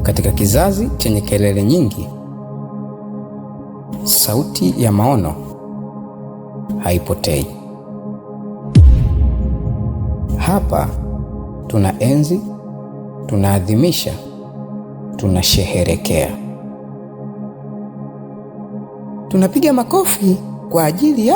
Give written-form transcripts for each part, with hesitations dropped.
Katika kizazi chenye kelele nyingi, sauti ya maono haipotei. Hapa tunaenzi, tunaadhimisha, tunasherehekea. Tunapiga makofi kwa ajili ya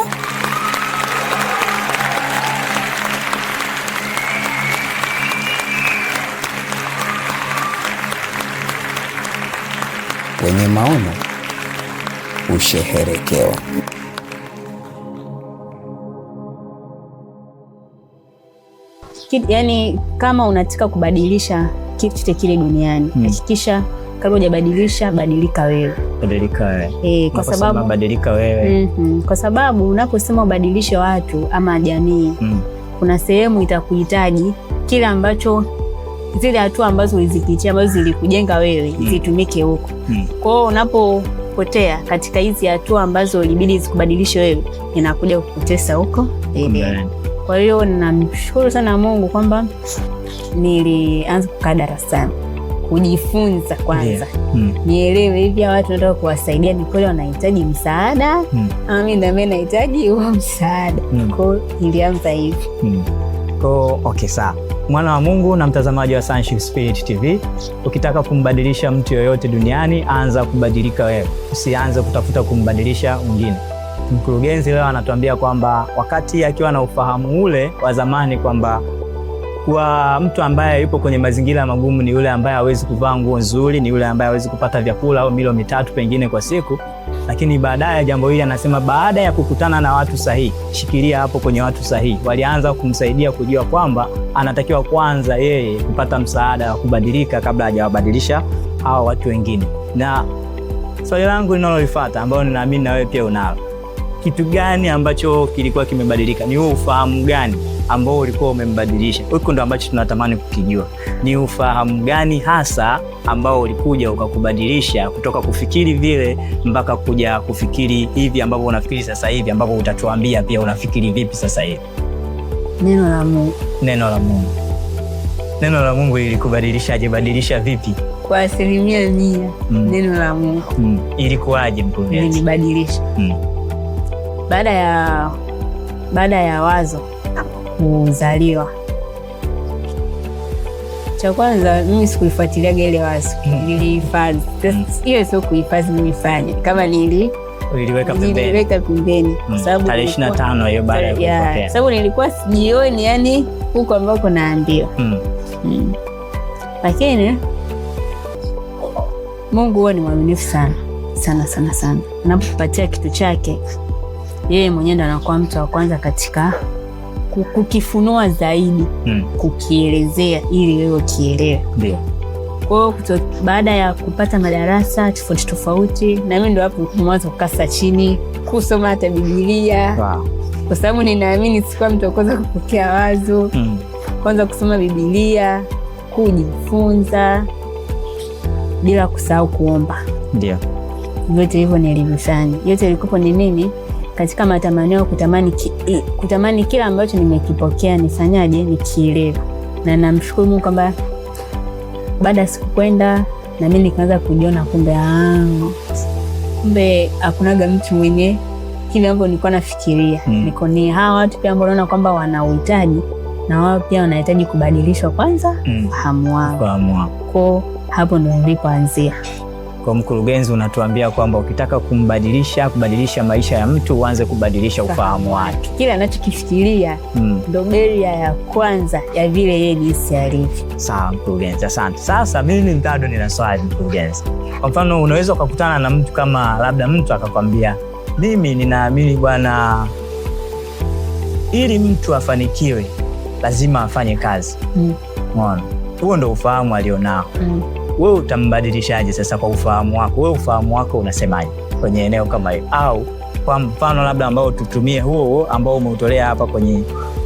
wenye maono husheherekewa. Yaani kama unataka kubadilisha kitu kile duniani, hakikisha kabla hujabadilisha, badilika wewe. Badilika wewe. Kwa sababu badilika wewe. Kwa sababu unaposema ubadilishe watu ama jamii, kuna sehemu itakuhitaji kile ambacho zile hatua ambazo ulizipitia ambazo zilikujenga wewe zitumike huko. Kwa hiyo unapopotea katika hizi hatua ambazo ilibidi zikubadilishe wewe, inakuja kukutesa huko. Kwa hiyo namshukuru sana Mungu kwamba nilianza kukaa darasani kujifunza kwanza. Nielewe hivi watu nataka kuwasaidia ni kweli wanahitaji msaada, mimi na mimi nahitaji huo msaada. Kwa hiyo nilianza hivi. Okay, sawa. Mwana wa Mungu na mtazamaji wa Sonship Spirit TV, ukitaka kumbadilisha mtu yoyote duniani, anza kubadilika wewe. Usianze kutafuta kumbadilisha mwingine. Mkurugenzi leo anatuambia kwamba wakati akiwa na ufahamu ule wa zamani kwamba kwa mtu ambaye yupo kwenye mazingira magumu ni yule ambaye hawezi kuvaa nguo nzuri, ni yule ambaye hawezi kupata vyakula au milo mitatu pengine kwa siku. Lakini baadaye jambo hili anasema baada ya kukutana na watu sahihi, shikilia hapo kwenye watu sahihi, walianza kumsaidia kujua kwamba anatakiwa kwanza yeye kupata msaada wa kubadilika kabla hajawabadilisha hao watu wengine. Na swali langu linalofuata ambalo ninaamini na wewe pia unalo, kitu gani ambacho kilikuwa kimebadilika? Ni huo ufahamu gani ambao ulikuwa umembadilisha? Huko ndo ambacho tunatamani kukijua. Ni ufahamu gani hasa ambao ulikuja ukakubadilisha kutoka kufikiri vile mpaka kuja kufikiri hivi ambavyo unafikiri sasa hivi, ambapo utatuambia pia unafikiri vipi sasa hivi? Neno la Mungu. Neno la Mungu. Neno la Mungu ilikubadilishaje? Badilisha vipi? Kwa 100%. Neno la Mungu. Ilikuwaje mkurugenzi? Ilinibadilisha. Baada ya wazo kuzaliwa, cha kwanza mimi sikuifuatilia ile wazo, nilihifadhi. Hiyo sio kuhifadhi, nilifanya kama niliweka pembeni kwa sababu tarehe 25 hiyo baada ya kupokea, sababu nilikuwa sijioni yani huko ambako naambiwa. Lakini Mungu huwa ni mwaminifu sana sana sana sana. Anapokupatia kitu chake, yeye mwenyewe ndo anakuwa mtu wa kwanza katika kukifunua zaidi, kukielezea ili wewe ukielewe. Ndio. Kwa hiyo baada ya kupata madarasa tofauti tofauti, na mimi ndo hapo mwanzo kukasa chini kusoma hata Biblia. Kwa sababu ninaamini sikuwa mtu wa kwanza kupokea wazo. Kwanza kusoma Biblia, kujifunza bila kusahau kuomba. Ndio. Yote hivyo nilifanya. Yote ilikuwa ni nini? Katika matamanio kutamani kila ambacho nimekipokea nifanyaje, nikielewe. Na namshukuru Mungu kwamba baada ya siku kwenda na mimi nikaanza kujiona kumbe hakunaga mtu mwenye kile ambacho nilikuwa nafikiria. Niko ni hawa watu pia ambao naona kwamba wana uhitaji na wao pia wanahitaji kubadilishwa kwanza fahamu wao. Kwa hapo ndo nilipoanzia. Kwa mkurugenzi unatuambia kwamba ukitaka kubadilisha maisha ya mtu, uanze kubadilisha ufahamu wake. Kile anachokifikiria ndo beria ya kwanza ya vile yeye jinsi alivyo. Sawa mkurugenzi, asante. Sasa mimi bado nina swali mkurugenzi. Kwa mfano unaweza ukakutana na mtu kama labda mtu akakwambia, mimi ninaamini bwana, ili mtu afanikiwe lazima afanye kazi. Unaona? Huo ndo ufahamu alionao. Wewe utambadilishaje sasa kwa ufahamu wako? Wewe ufahamu wako unasemaje kwenye eneo kama hiyo? Au kwa mfano labda ambao tutumie huo ambao umeutolea hapa kwenye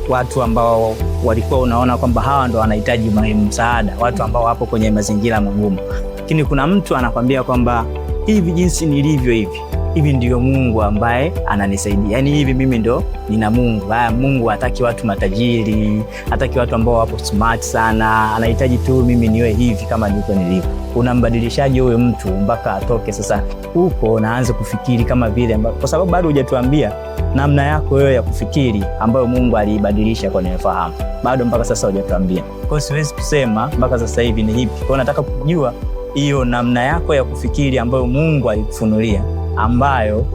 watu ambao walikuwa unaona kwamba hawa ndo wanahitaji msaada, watu ambao wapo kwenye mazingira magumu. Lakini kuna mtu anakwambia kwamba hivi jinsi nilivyo hivi hivi ndio Mungu ambaye ananisaidia. Yani hivi mimi ndo nina Mungu. Mungu hataki watu matajiri, hataki watu ambao wapo smart sana. Anahitaji tu mimi niwe hivi kama nilivyo. Unambadilishaje huyo mtu mpaka atoke sasa huko na aanze kufikiri kama vile, kwa sababu bado hujatuambia namna yako wewe ya kufikiri ambayo Mungu aliibadilisha kwa nefahamu. Bado mpaka sasa hujatuambia. Kwa hiyo siwezi kusema mpaka sasa hivi ni hipi. Kwa nataka kujua hiyo namna yako ya kufikiri ambayo Mungu alikufunulia, ambayo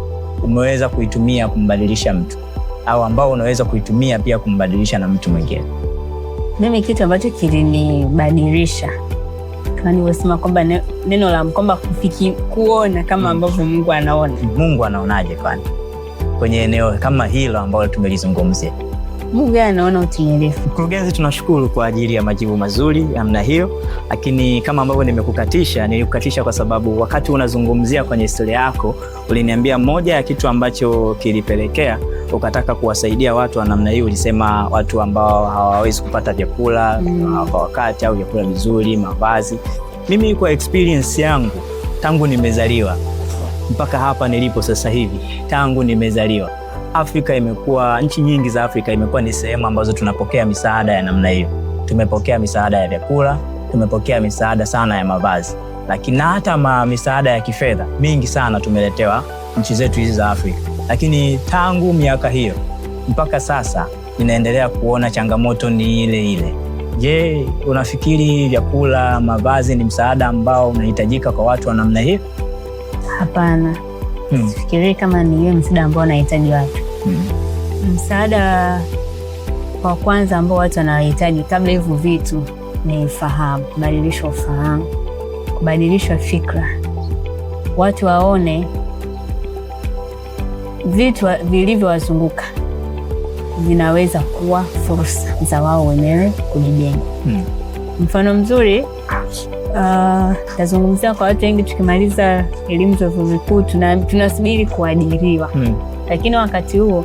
umeweza kuitumia kumbadilisha mtu, au ambao unaweza kuitumia pia kumbadilisha na mtu mwingine. Mimi kitu ambacho kilinibadilisha kama nilivyosema kwamba neno la kwamba kuona kama ambavyo Mungu anaona. Mungu anaonaje kwani kwenye eneo kama hilo ambalo tumelizungumzia? Mungu anaona utimilifu. Mkurugenzi, tunashukuru kwa ajili ya majibu mazuri namna hiyo, lakini kama ambavyo nilikukatisha kwa sababu wakati unazungumzia kwenye historia yako uliniambia moja ya kitu ambacho kilipelekea ukataka kuwasaidia watu wa namna hiyo, ulisema watu ambao hawawezi kupata vyakula kwa wakati au vyakula vizuri, mavazi. Mimi kwa experience yangu tangu nimezaliwa mpaka hapa nilipo sasa hivi, tangu nimezaliwa, Afrika imekuwa, nchi nyingi za Afrika imekuwa ni sehemu ambazo tunapokea misaada ya namna hiyo. Tumepokea misaada ya vyakula, tumepokea misaada sana ya mavazi, lakini hata misaada ya kifedha mingi sana tumeletewa nchi zetu hizi za Afrika. Lakini tangu miaka hiyo mpaka sasa ninaendelea kuona changamoto ni ile ile. Je, unafikiri vyakula, mavazi ni msaada ambao unahitajika kwa watu wa namna hiyo? Hapana. Sifikiri kama ni hiyo msaada ambao unahitaji watu. Msaada wa kwanza ambao watu wanahitaji kabla hivyo vitu ni ufahamu, kubadilisha ufahamu, kubadilisha fikra. Watu waone vitu vilivyowazunguka vinaweza kuwa fursa za wao wenyewe kujijenga. Mfano mzuri, tazungumzia kwa watu wengi tukimaliza elimu za vyuo vikuu tunasubiri kuajiriwa. Lakini wakati huo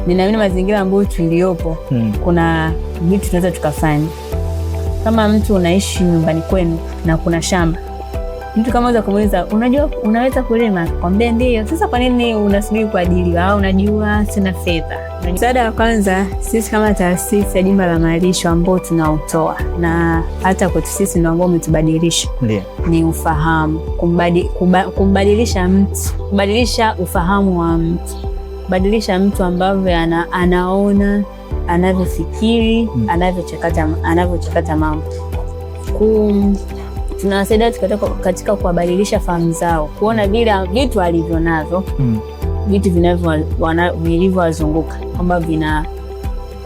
ninaamini mazingira ambayo tuliopo kuna vitu tunaweza tukafanya. Kama mtu unaishi nyumbani kwenu na kuna shamba, mtu kama unaweza kumuuliza, unajua unaweza kulima? Kwambia ndio. Sasa kwa nini unasubiri kuajiriwa? Au unajua sina fedha. Msaada wa kwanza sisi kama taasisi ya Jimbo la Malisho ambao tunautoa na hata kwetu sisi ndio ambao umetubadilisha ni ufahamu, kumbadilisha mtu, kubadilisha ufahamu wa mtu, kubadilisha mtu ambavyo anaona, anavyofikiri, anavyochakata mambo. Tunawasaidia katika kuwabadilisha fahamu zao, kuona vile vitu alivyo navyo, vitu vilivyowazunguka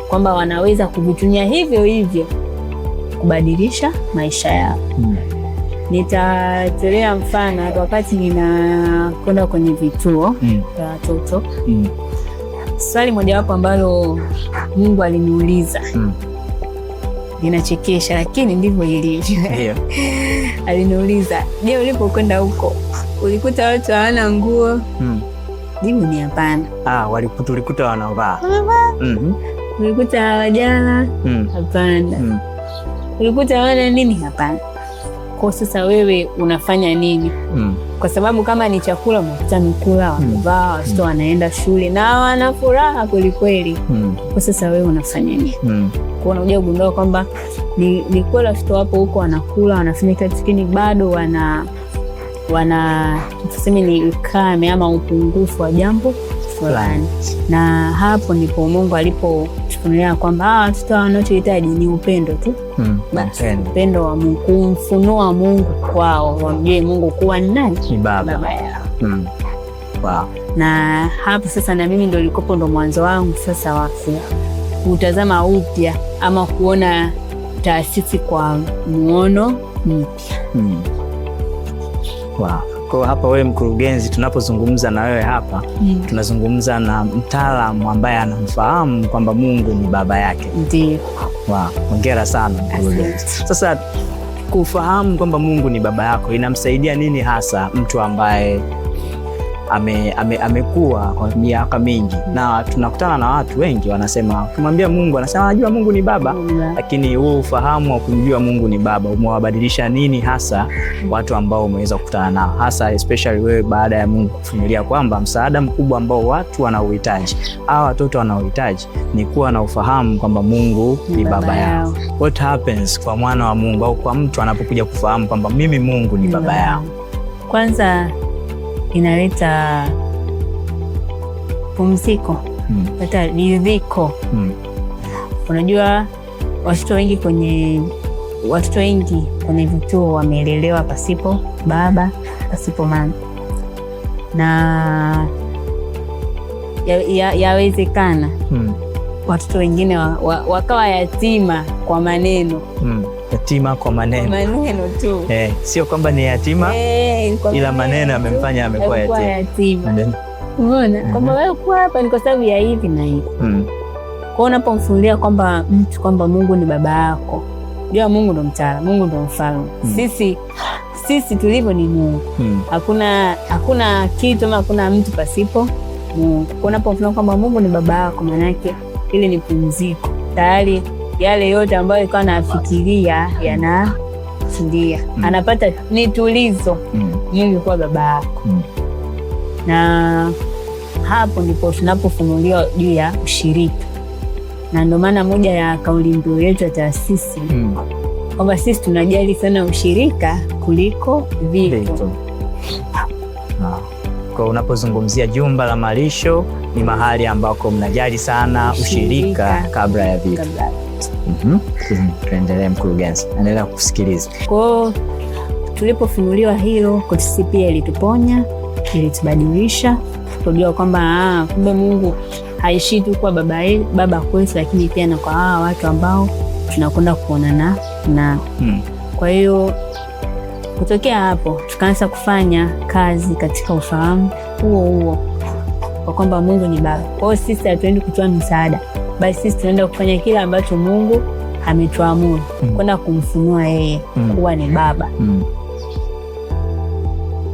kwamba wanaweza kuvitumia hivyo hivyo kubadilisha maisha yao. Nitatolea mfano wakati ninakwenda kwenye vituo vya watoto. Swali mojawapo ambalo Mungu aliniuliza, ninachekesha lakini ndivyo ilivyo. Aliniuliza, je, ulipokwenda huko ulikuta watu hawana nguo? Jibu ni hapana. Ulikuta wanavaa. Ulikuta hawajala? Hapana. Ulikuta hawana nini? Hapana. Kwa sasa wewe unafanya nini? Kwa sababu kama ni chakula, unakuta mikula, wamevaa, watoto wanaenda shule na wana furaha kweli kweli. Kwa sasa wewe unafanya nini? Kwa unakuja kugundua kwamba ni kweli watoto wapo huko wanakula, wanafanya kitu, lakini bado wana tuseme ni ukame ama upungufu wa jambo fulani. Na hapo ndipo Mungu alipotufunulia kwamba watoto wanachohitaji ni upendo tu. Upendo wa Mungu, kumfunua Mungu kwao, wamjue Mungu kuwa ni nani? Ni baba yao. Na hapo sasa na mimi ndo ilikopo ndo mwanzo wangu sasa wa kutazama upya ama kuona taasisi kwa muono mpya. Kwa hapa wewe mkurugenzi, tunapozungumza na wewe hapa tunazungumza na mtaalamu ambaye anamfahamu kwamba Mungu ni baba yake. Ndio. Hongera sana mkurugenzi. Sasa kufahamu kwamba Mungu ni baba yako inamsaidia nini hasa mtu ambaye amekuwa kwa miaka mingi, na tunakutana na watu wengi wanasema, kumwambia Mungu, anasema anajua Mungu ni baba, lakini huo ufahamu wa kumjua Mungu ni baba umewabadilisha nini hasa watu ambao umeweza kukutana nao, hasa especially wewe, baada ya Mungu kufunulia kwamba msaada mkubwa ambao watu wanaohitaji au watoto wanaohitaji ni kuwa na ufahamu kwamba Mungu ni baba yao. What happens kwa mwana wa Mungu au kwa mtu anapokuja kufahamu kwamba mimi Mungu ni baba yao? Kwanza inaleta pumziko, hata ridhiko. Unajua watoto wengi kwenye vituo wamelelewa pasipo baba, pasipo mama, na yawezekana watoto wengine wakawa yatima kwa maneno. Yatima kwa maneno tu. Sio kwamba ni yatima, ila maneno yamemfanya amekuwa yatima. Umeona? Kwamba wewe kuwa hapa ni kwa sababu ya hivi na hivi. Kwa unapomfunulia kwamba mtu kwamba Mungu ni baba yako, jua Mungu ndo mtawala, Mungu ndo mfalme. Sisi tulivyo ni Mungu. Hakuna kitu ama hakuna mtu pasipo Mungu. Kwa unapomfunulia kwamba Mungu ni baba yako, maana yake ili ni pumziko. Tayari yale yote ambayo alikuwa anafikiria yanatulia. Anapata ni tulizo. Mungu kwa baba yako. Na hapo ndipo tunapofunuliwa juu ya ushirika. Na ndio maana moja ya kauli mbiu yetu ya taasisi kwamba sisi tunajali sana ushirika kuliko vitu. Kwa unapozungumzia jumba la malisho ni mahali ambako mnajali sana ushirika kabla ya vitu. Tuendelee mkurugenzi, endelea kusikiliza. Kwa tulipofunuliwa hilo, kwa sisi pia ilituponya, ilitubadilisha, kujua kwamba kumbe Mungu haishi tu kwa baba kwetu, lakini pia na kwa hawa watu ambao tunakwenda kuonana na. Kwa hiyo kutokea hapo tukaanza kufanya kazi katika ufahamu huo kwa kwamba Mungu ni baba. Kwa hiyo sisi hatuendi kutoa msaada, bali sisi tunaenda kufanya kile ambacho Mungu ametuamuru, kwenda kumfunua yeye kuwa ni baba.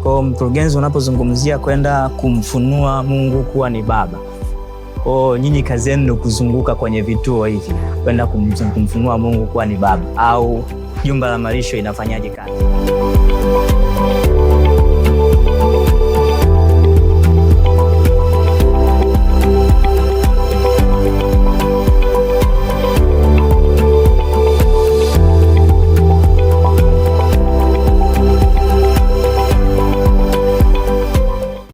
Kwa mkurugenzi, unapozungumzia kwenda kumfunua Mungu kuwa ni baba, kwa nyinyi kazi yenu ni kuzunguka kwenye vituo hivi kwenda kumfunua Mungu kuwa ni baba, au jumba la malisho inafanyaje kazi?